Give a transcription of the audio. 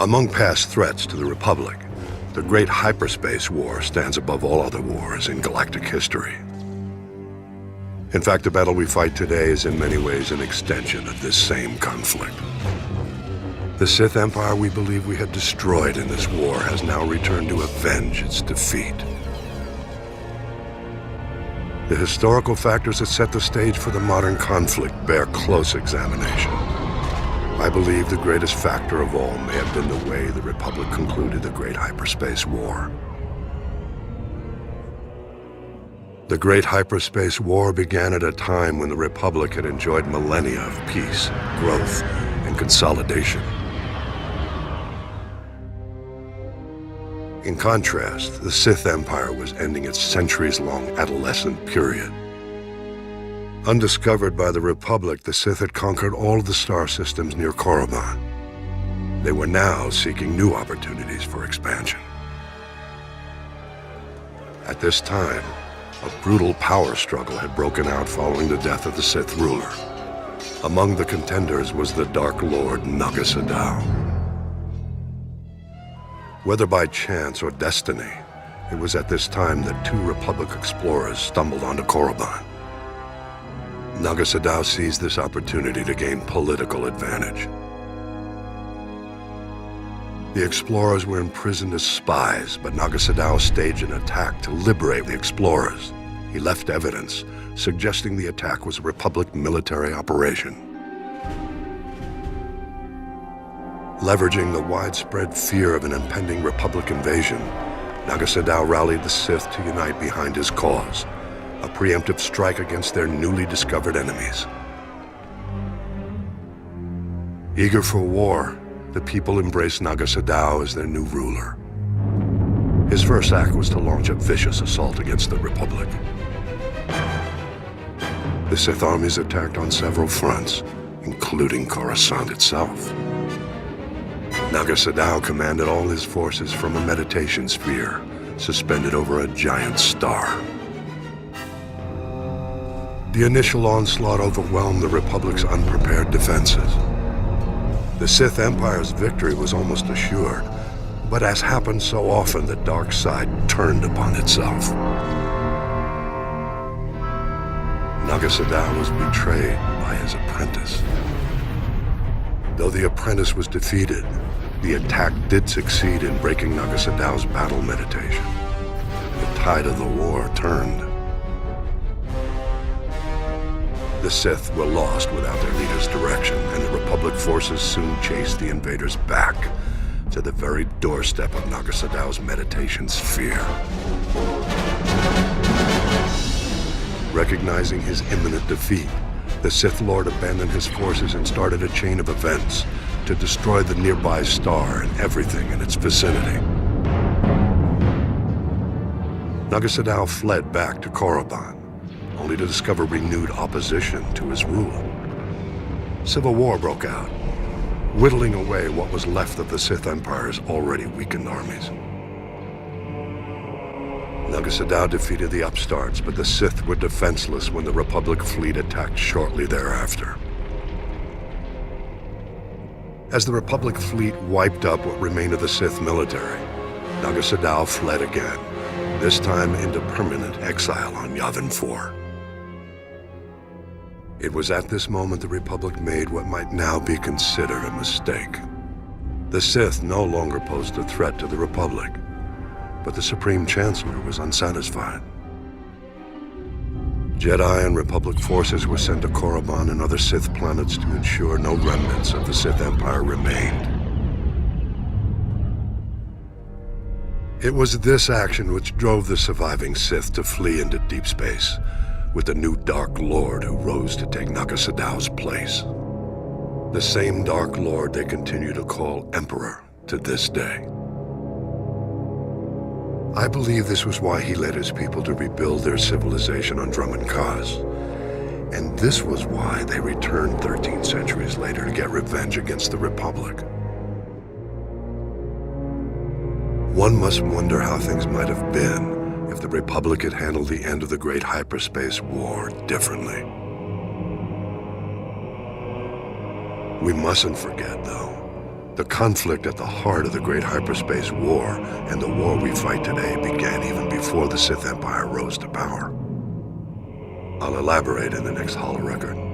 Among past threats to the Republic, the Great Hyperspace War stands above all other wars in galactic history. In fact, the battle we fight today is in many ways an extension of this same conflict. The Sith Empire we believe we had destroyed in this war has now returned to avenge its defeat. The historical factors that set the stage for the modern conflict bear close examination. I believe the greatest factor of all may have been the way the Republic concluded the Great Hyperspace War. The Great Hyperspace War began at a time when the Republic had enjoyed millennia of peace, growth, and consolidation. In contrast, the Sith Empire was ending its centuries-long adolescent period. Undiscovered by the Republic, the Sith had conquered all of the star systems near Korriban. They were now seeking new opportunities for expansion. At this time, a brutal power struggle had broken out following the death of the Sith ruler. Among the contenders was the Dark Lord Naga Sadow. Whether by chance or destiny, it was at this time that two Republic explorers stumbled onto Korriban. Naga Sadow seized this opportunity to gain political advantage. The explorers were imprisoned as spies, but Naga Sadow staged an attack to liberate the explorers. He left evidence, suggesting the attack was a Republic military operation. Leveraging the widespread fear of an impending Republic invasion, Naga Sadow rallied the Sith to unite behind his cause, a preemptive strike against their newly discovered enemies. Eager for war, the people embraced Naga Sadow as their new ruler. His first act was to launch a vicious assault against the Republic. The Sith armies attacked on several fronts, including Coruscant itself. Naga Sadow commanded all his forces from a meditation sphere suspended over a giant star. The initial onslaught overwhelmed the Republic's unprepared defenses. The Sith Empire's victory was almost assured, but as happened so often, the dark side turned upon itself. Naga Sadow was betrayed by his apprentice. Though the apprentice was defeated, the attack did succeed in breaking Naga Sadow's battle meditation. The tide of the war turned. The Sith were lost without their leader's direction, and the Republic forces soon chased the invaders back to the very doorstep of Naga Sadow's meditation sphere. Recognizing his imminent defeat, the Sith Lord abandoned his forces and started a chain of events to destroy the nearby star and everything in its vicinity. Naga Sadow fled back to Korriban, only to discover renewed opposition to his rule. Civil war broke out, whittling away what was left of the Sith Empire's already weakened armies. Naga Sadow defeated the upstarts, but the Sith were defenseless when the Republic fleet attacked shortly thereafter. As the Republic fleet wiped up what remained of the Sith military, Naga Sadow fled again, this time into permanent exile on Yavin 4. It was at this moment the Republic made what might now be considered a mistake. The Sith no longer posed a threat to the Republic, but the Supreme Chancellor was unsatisfied. Jedi and Republic forces were sent to Korriban and other Sith planets to ensure no remnants of the Sith Empire remained. It was this action which drove the surviving Sith to flee into deep space, with the new Dark Lord who rose to take Naga Sadow's place. The same Dark Lord they continue to call Emperor to this day. I believe this was why he led his people to rebuild their civilization on Drummond Kaz. And this was why they returned 13 centuries later to get revenge against the Republic. One must wonder how things might have been if the Republic had handled the end of the Great Hyperspace War differently. We mustn't forget, though, The conflict at the heart of the Great Hyperspace War and the war we fight today began even before the Sith Empire rose to power. I'll elaborate in the next holo record.